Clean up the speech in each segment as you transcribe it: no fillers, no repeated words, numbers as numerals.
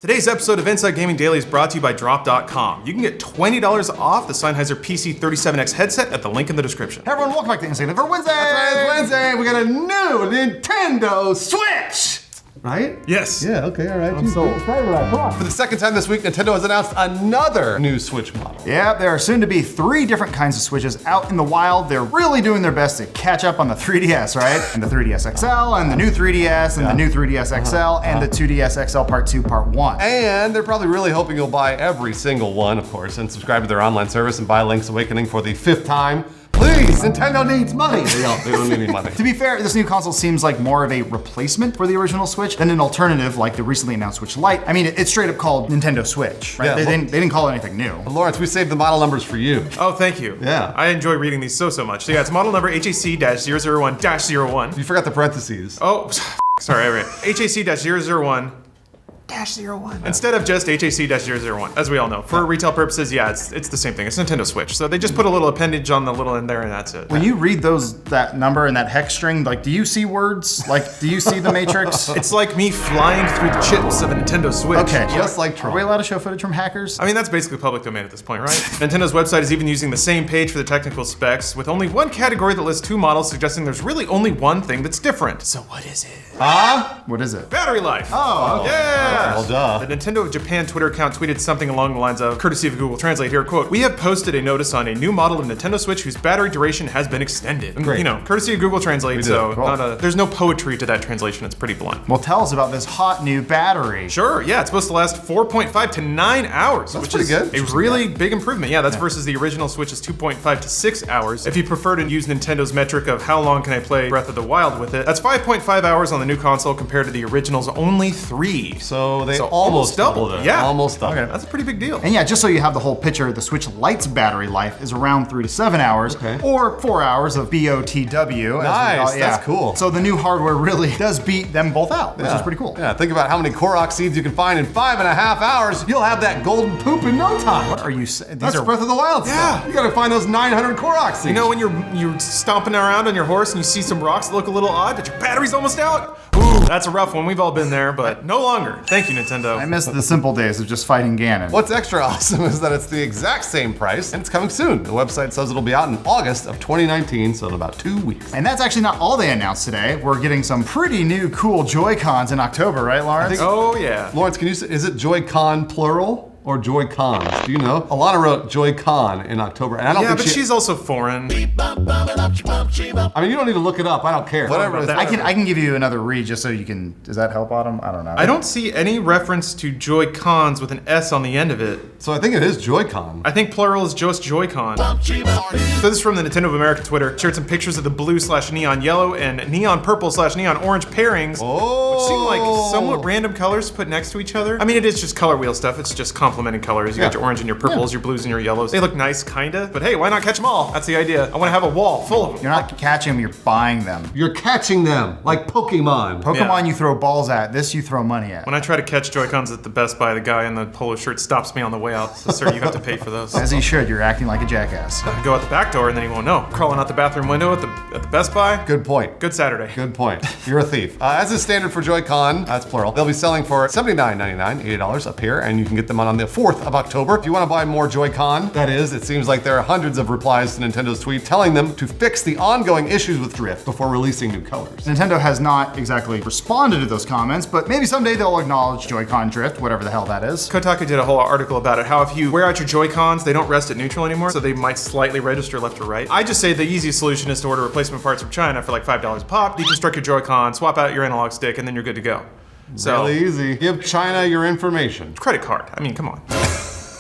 Today's episode of Inside Gaming Daily is brought to you by Drop.com. You can get $20 off the Sennheiser PC37X headset at the link in the description. Hey everyone, welcome back to Inside for Wednesday! That's right, it's Wednesday. We got a new Nintendo Switch! Right? Yes. Yeah, okay, all right. I'm so excited about it. Come on. For the second time this week, Nintendo has announced another new Switch model. Yeah, there are soon to be 3 different kinds of Switches out in the wild. They're really doing their best to catch up on the 3DS, right? And the 3DS XL, and the new 3DS, and the new 3DS XL, and the 2DS XL Part 2, Part 1. And they're probably really hoping you'll buy every single one, of course, and subscribe to their online service and buy Link's Awakening for the 5th time. Please, Nintendo needs money. They don't need any money. To be fair, this new console seems like more of a replacement for the original Switch than an alternative like the recently announced Switch Lite. I mean, it's straight up called Nintendo Switch, right? Yeah, They didn't call it anything new. Lawrence, we saved the model numbers for you. Oh, thank you. Yeah. I enjoy reading these so much. So yeah, it's model number HAC-001-01. You forgot the parentheses. Oh, sorry, I read HAC-001-01. Instead of just HAC-001, as we all know. For retail purposes, yeah, it's the same thing. It's Nintendo Switch. So they just put a little appendage on the little end there and that's it. When you read that number and that hex string, like, do you see words? Like, do you see the Matrix? It's like me flying through the chips of a Nintendo Switch. Okay. Just like Are Trump. we allowed to show footage from hackers? I mean, that's basically public domain at this point, right? Nintendo's website is even using the same page for the technical specs, with only one category that lists 2 models, suggesting there's really only one thing that's different. So what is it? What is it? Battery life. Oh, okay. Yeah! Well, duh. The Nintendo of Japan Twitter account tweeted something along the lines of, courtesy of Google Translate here, quote, "We have posted a notice on a new model of Nintendo Switch whose battery duration has been extended." Great. You know, courtesy of Google Translate, so Cool. there's no poetry to that translation, it's pretty blunt. Well, tell us about this hot new battery. Sure, yeah, it's supposed to last 4.5 to 9 hours, That's which pretty is good. a really big improvement. Yeah, that's versus the original Switch's 2.5 to 6 hours. If you prefer to use Nintendo's metric of how long can I play Breath of the Wild with it, that's 5.5 hours on the new console compared to the original's only 3. So they almost doubled it. Yeah. Almost doubled. That's a pretty big deal. And yeah, just so you have the whole picture, the Switch Lite's battery life is around 3 to 7 hours, or 4 hours of BOTW. Nice, that's cool. So the new hardware really does beat them both out, which is pretty cool. Yeah, think about how many Korok seeds you can find in 5.5 hours. You'll have that golden poop in no time. What are you saying? That's Breath of the Wild stuff. You gotta find those 900 Korok seeds. You know when you're stomping around on your horse and you see some rocks that look a little odd, but your battery's almost out? Ooh, that's a rough one. We've all been there, but no longer. Thank you, Nintendo. I miss the simple days of just fighting Ganon. What's extra awesome is that it's the exact same price and it's coming soon. The website says it'll be out in August of 2019, so in about 2 weeks. And that's actually not all they announced today. We're getting some pretty new cool Joy-Cons in October, right, Lawrence? Oh, yeah. Lawrence, can you say, is it Joy-Con plural? Or Joy-Cons? Do you know? Alana wrote Joy-Con in October, and I don't Yeah, think but she's also foreign. I mean, you don't need to look it up. I don't care. Whatever. about that. I can give you another read just so you can. Does that help, Autumn? I don't know. I don't see any reference to Joy-Cons with an S on the end of it. So I think it is Joy-Con. I think plural is just Joy-Con. So this is from the Nintendo of America Twitter. Shared some pictures of the blue/neon yellow and neon purple/neon orange pairings, which seem like somewhat random colors put next to each other. I mean, it is just color wheel stuff. It's just complementing colors. You got your orange and your purples, your blues and your yellows. They look nice, kinda. But hey, why not catch them all? That's the idea. I want to have a wall full of them. You're not catching them, you're buying them. You're catching them like Pokemon. Pokemon you throw balls at, this you throw money at. When I try to catch Joy-Cons at the Best Buy, the guy in the polo shirt stops me on the way out. So, sir, you have to pay for those. As he should, you're acting like a jackass. I go out the back door and then he won't know. Crawling out the bathroom window at the Best Buy. Good point. Good Saturday. Good point. You're a thief. As is standard for Joy-Con, that's plural, they'll be selling for $79.99, $80 a pair, and you can get them on the 4th of October. If you want to buy more Joy-Con, that is, it seems like there are hundreds of replies to Nintendo's tweet telling them to fix the ongoing issues with drift before releasing new colors. Nintendo has not exactly responded to those comments, but maybe someday they'll acknowledge Joy-Con drift, whatever the hell that is. Kotaku did a whole article about it, how if you wear out your Joy-Cons, they don't rest at neutral anymore, so they might slightly register left or right. I just say the easiest solution is to order replacement parts from China for like $5 a pop, deconstruct your Joy-Con, swap out your analog stick, and then you're good to go. So, Really easy. Give China your information. credit card. I mean, come on.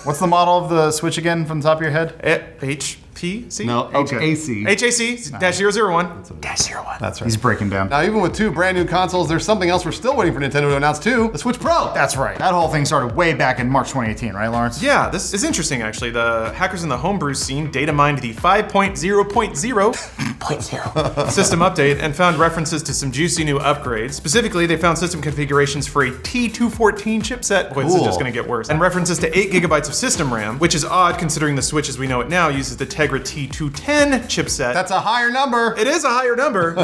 What's the model of the Switch again from the top of your head? HPC? No, Okay. HAC. HAC-001. That's right. He's breaking down. Now, even with 2 brand new consoles, there's something else we're still waiting for Nintendo to announce too, the Switch Pro. That's right. That whole thing started way back in March 2018, right, Lawrence? Yeah, this is interesting actually. The hackers in the homebrew scene data mined the 5.0.0 system update and found references to some juicy new upgrades. Specifically, they found system configurations for a T214 chipset. Boy, this is Cool. just gonna get worse. And references to 8 gigabytes of system RAM, which is odd considering the Switch as we know it now uses the Tegra Tegra T210 chipset. That's a higher number. It is a higher number.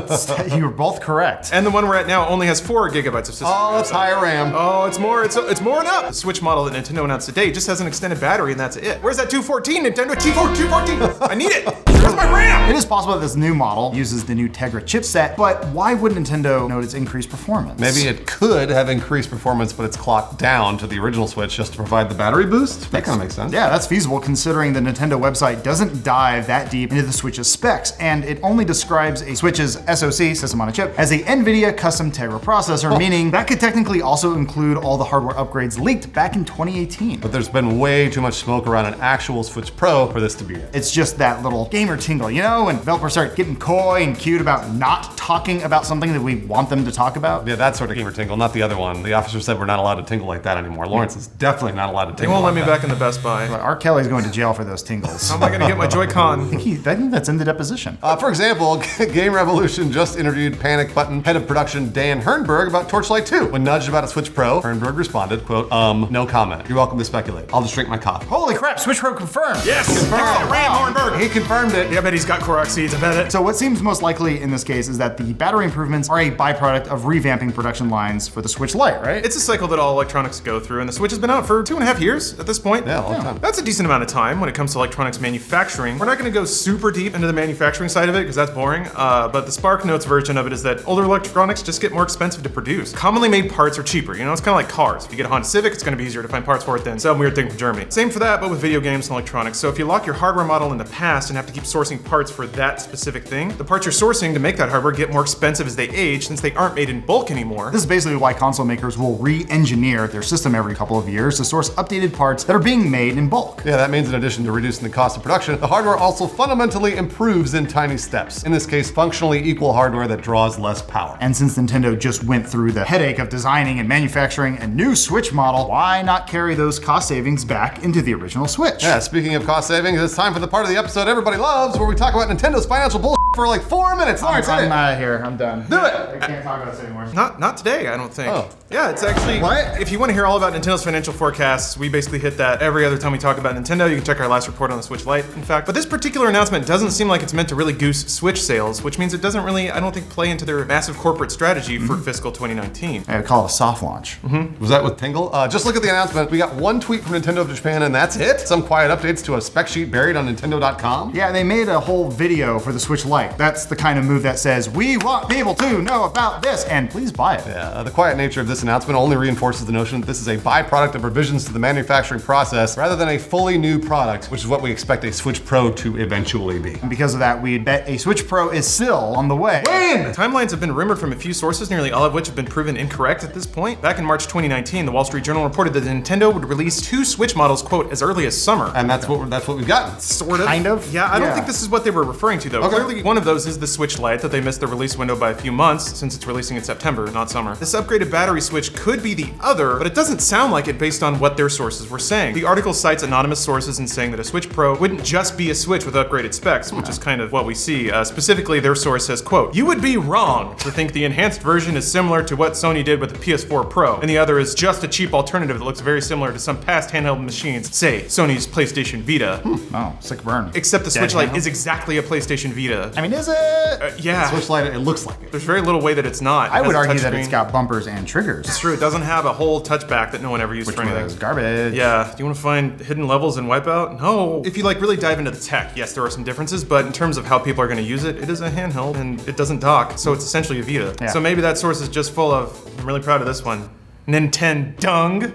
You were both correct. And the one we're at now only has 4 gigabytes of system. Oh, it's higher RAM. Oh, it's more than up. The Switch model that Nintendo announced today just has an extended battery and that's it. Where's that 214, Nintendo? T214? I need it. Where's my RAM? It is possible that this new model uses the new Tegra chipset, but why would Nintendo note its increased performance? Maybe it could have increased performance, but it's clocked down to the original Switch just to provide the battery boost. That kind of makes sense. Yeah, that's feasible considering the Nintendo website doesn't dive that deep into the Switch's specs, and it only describes a Switch's SoC, system on a chip, as a NVIDIA custom Tegra processor, meaning that could technically also include all the hardware upgrades leaked back in 2018. But there's been way too much smoke around an actual Switch Pro for this to be it. It's just that little gamer tingle, you know, when developers start getting coy and cute about not talking about something that we want them to talk about. Yeah, that sort of gamer tingle, not the other one. The officer said we're not allowed to tingle like that anymore. Lawrence is definitely not allowed to They tingle won't let like me that. back in the Best Buy. But R. Kelly's going to jail for those tingles. How am I gonna get my Joy-Con? I think that's in the deposition. For example, Game Revolution just interviewed Panic Button head of production Dan Hernberg about Torchlight 2. When nudged about a Switch Pro, Hernberg responded, quote, no comment. You're welcome to speculate. I'll just drink my coffee. Holy crap, Switch Pro confirmed! Yes! Confirmed! Ram Hornberg! He confirmed it. Yeah, I bet he's got Korok seeds, I bet it. So what seems most likely in this case is that the battery improvements are a byproduct of revamping production lines for the Switch Lite, right? It's a cycle that all electronics go through, and the Switch has been out for 2.5 years at this point. Yeah, a long time. That's a decent amount of time when it comes to electronics manufacturing. We're not gonna go super deep into the manufacturing side of it, because that's boring, but the Spark Notes version of it is that older electronics just get more expensive to produce. Commonly made parts are cheaper, you know, it's kind of like cars. If you get a Honda Civic, it's gonna be easier to find parts for it than some weird thing from Germany. Same for that, but with video games and electronics. So if you lock your hardware model in the past and have to keep sourcing parts for that specific thing, the parts you're sourcing to make that hardware get more expensive as they age, since they aren't made in bulk anymore. This is basically why console makers will re-engineer their system every couple of years to source updated parts that are being made in bulk. Yeah, that means in addition to reducing the cost of production, the hardware also fundamentally improves in tiny steps. In this case, functionally equal hardware that draws less power. And since Nintendo just went through the headache of designing and manufacturing a new Switch model, why not carry those cost savings back into the original Switch? Yeah, speaking of cost savings, it's time for the part of the episode everybody loves, where we talk about Nintendo's financial bullshit for like 4 minutes. Lawrence, hit it. I'm out of here. I'm done. Do it. I can't talk about this anymore. Not today, I don't think. Oh. Yeah, it's actually. What? If you want to hear all about Nintendo's financial forecasts, we basically hit that every other time we talk about Nintendo. You can check our last report on the Switch Lite, in fact. But this particular announcement doesn't seem like it's meant to really goose Switch sales, which means it doesn't really, I don't think, play into their massive corporate strategy for fiscal 2019. I would call it a soft launch. Was that with Tingle? Just look at the announcement. We got one tweet from Nintendo of Japan, and that's it. Some quiet updates to a spec sheet buried on Nintendo.com. Yeah, they made a whole video for the Switch Lite. That's the kind of move that says, we want people to know about this, and please buy it. Yeah, the quiet nature of this announcement only reinforces the notion that this is a byproduct of revisions to the manufacturing process rather than a fully new product, which is what we expect a Switch Pro to eventually be. And because of that, we'd bet a Switch Pro is still on the way. Timelines have been rumored from a few sources, nearly all of which have been proven incorrect at this point. Back in March 2019, the Wall Street Journal reported that Nintendo would release 2 Switch models, quote, as early as summer. And that's what we've gotten. Sort of. Kind of? Yeah, I don't Yeah. think this is what they were referring to, though. Okay. Clearly, one of those is the Switch Lite that they missed the release window by a few months, since it's releasing in September, not summer. This upgraded battery Switch could be the other, but it doesn't sound like it based on what their sources were saying. The article cites anonymous sources in saying that a Switch Pro wouldn't just be a Switch with upgraded specs, which is kind of what we see. Specifically, their source says, quote, "You would be wrong to think the enhanced version is similar to what Sony did with the PS4 Pro, and the other is just a cheap alternative that looks very similar to some past handheld machines, say Sony's PlayStation Vita. Oh, sick burn. Except the Dead Switch Lite handheld? is exactly a PlayStation Vita. I mean, is it? Yeah, Switch Lite, it looks like it. there's very little way that it's not. I It would has a argue that touchscreen. it's got bumpers and triggers. It's true, it doesn't have a whole touchback that no one ever used Which for anything. was garbage. Yeah, do you want to find hidden levels in Wipeout? No. If you like really dive into the tech, yes, there are some differences, but in terms of how people are going to use it, it is a handheld and it doesn't dock, so it's essentially a Vita. Yeah. So maybe that source is just full of, I'm really proud of this one, Nintendo.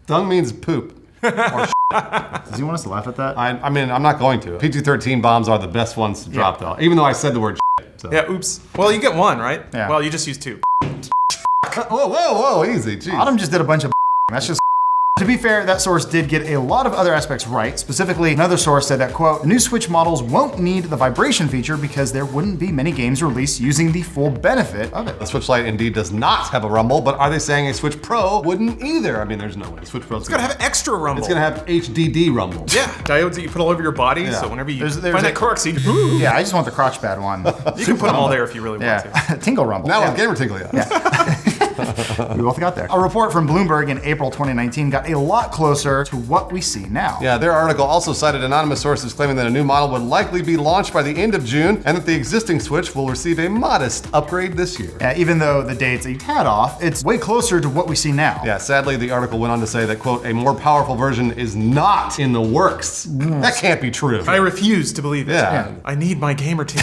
Dung means poop. Does he want us to laugh at that? I mean, I'm not going to. PG-13 bombs are the best ones to drop, though. Even though I said the word shit. So. Yeah, oops. Well, you get one, right? Yeah. Well, you just used 2. Whoa, easy. Jeez. Autumn just did a bunch of that's just To be fair, that source did get a lot of other aspects right. Specifically, another source said that, quote, the new Switch models won't need the vibration feature because there wouldn't be many games released using the full benefit of it. The Switch Lite indeed does not have a rumble, but are they saying a Switch Pro wouldn't either? I mean, there's no way. Switch Pro's It's gonna have extra rumble. It's gonna have HDD rumble. Yeah, diodes that you put all over your body, Yeah. so whenever you There's find that Korok seed, Yeah, I just want the crotch pad one. you can put them all there if you really want to. Yeah, Tingle Rumble. Now yeah. with Gamer Tinkle, yeah. We both got there. A report from Bloomberg in April 2019 got a lot closer to what we see now. Yeah, their article also cited anonymous sources claiming that a new model would likely be launched by the end of June and that the existing Switch will receive a modest upgrade this year. Even though the dates a tad off, it's way closer to what we see now. Yeah, sadly, the article went on to say that, quote, a more powerful version is not in the works. That can't be true. I refuse to believe it. Yeah. I need my gamer team.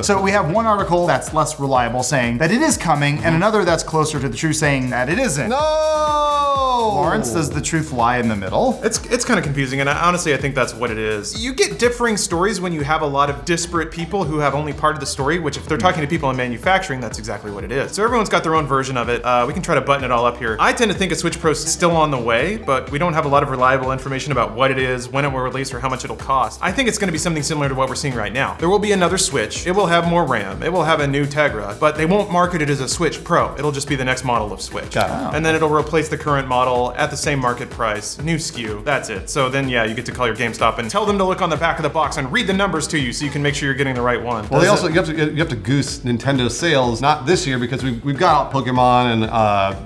So we have one article that's less reliable saying that it is coming, and another that's closer to the truth saying that it isn't. No! Lawrence, does the truth lie in the middle? It's kind of confusing, and honestly, I think that's what it is. You get differing stories when you have a lot of disparate people who have only part of the story, which if they're talking to people in manufacturing, that's exactly what it is. So everyone's got their own version of it. We can try to button it all up here. I tend to think a Switch Pro is still on the way, but we don't have a lot of reliable information about what it is, when it will release, or how much it'll cost. I think it's going to be something similar to what we're seeing right now. There will be another Switch. It will have more RAM. It will have a new Tegra, but they won't market it as a Switch Pro. It'll just be the next model of Switch. Got it. And then it'll replace the current model at the same market price, new SKU. That's it. So then, yeah, you get to call your GameStop and tell them to look on the back of the box and read the numbers to you so you can make sure you're getting the right one. Well, you have to goose Nintendo sales, not this year because we've got Pokemon and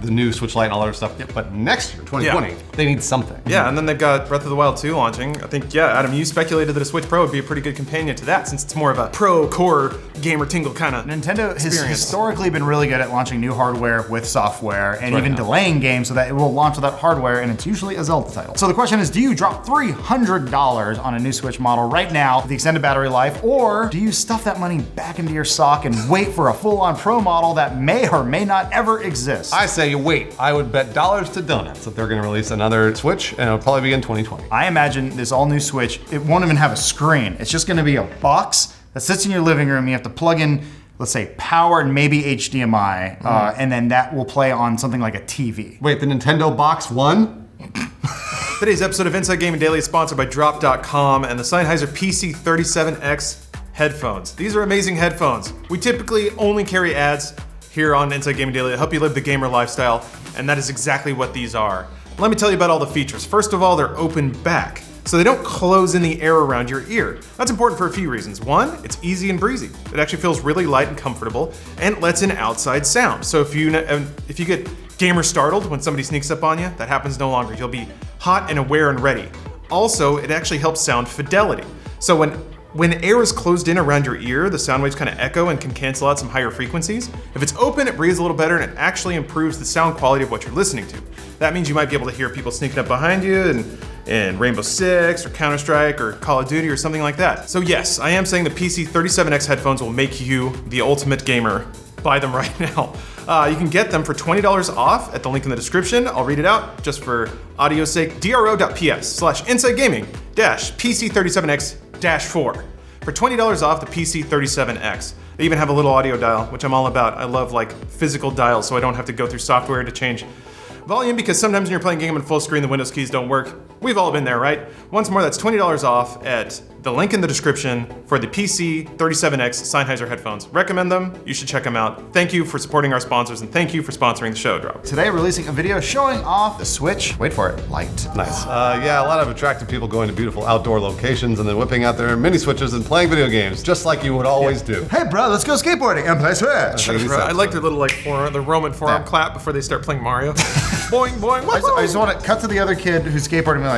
the new Switch Lite and all that other stuff, but next year, 2020, they need something. Yeah, and then they've got Breath of the Wild 2 launching. I think, yeah, Adam, you speculated that a Switch Pro would be a pretty good companion to that since it's more of a pro core gamer tingle kind of Nintendo has experience. historically been really good at launching new hardware with software and even delaying games so that it will launch without hardware, and it's usually a Zelda title. So the question is, do you drop $300 on a new Switch model right now with the extended battery life, or do you stuff that money back into your sock and wait for a full-on Pro model that may or may not ever exist? I say you wait. I would bet dollars to donuts that they're going to release another Switch, and it'll probably be in 2020. I imagine this all-new Switch, it won't even have a screen. It's just going to be a box that sits in your living room. You have to plug in, let's say, power and maybe HDMI, and then that will play on something like a TV. Wait, the Nintendo Box One? Today's episode of Inside Gaming Daily is sponsored by Drop.com and the Sennheiser PC37X headphones. These are amazing headphones. We typically only carry ads here on Inside Gaming Daily to help you live the gamer lifestyle, and that is exactly what these are. Let me tell you about all the features. First of all, they're open back, so they don't close in the air around your ear. That's important for a few reasons. One, it's easy and breezy. It actually feels really light and comfortable, and lets in outside sound. So if you get gamer startled when somebody sneaks up on you, that happens no longer. You'll be hot and aware and ready. Also, it actually helps sound fidelity. So when air is closed in around your ear, the sound waves kind of echo and can cancel out some higher frequencies. If it's open, it breathes a little better and it actually improves the sound quality of what you're listening to. That means you might be able to hear people sneaking up behind you in Rainbow Six or Counter-Strike or Call of Duty or something like that. So yes, I am saying the PC37X headphones will make you the ultimate gamer. Buy them right now. You can get them for $20 off at the link in the description. I'll read it out just for audio's sake. dro.ps/insidegaming-PC37X-4 for $20 off the PC37X. They even have a little audio dial, which I'm all about. I love like physical dials so I don't have to go through software to change volume, because sometimes when you're playing a game in full screen, the Windows keys don't work. We've all been there, right? Once more, that's $20 off at the link in the description for the PC37X Sennheiser headphones. Recommend them. You should check them out. Thank you for supporting our sponsors, and thank you for sponsoring the show, Drop. Today, releasing a video showing off the Switch, wait for it, Lite. Nice. Yeah, a lot of attractive people going to beautiful outdoor locations and then whipping out their mini Switches and playing video games, just like you would always do. Hey bro, let's go skateboarding and play Switch. I like their little the Roman forearm clap before they start playing Mario. Boing, boing, I just want to cut to the other kid who's skateboarding and be like,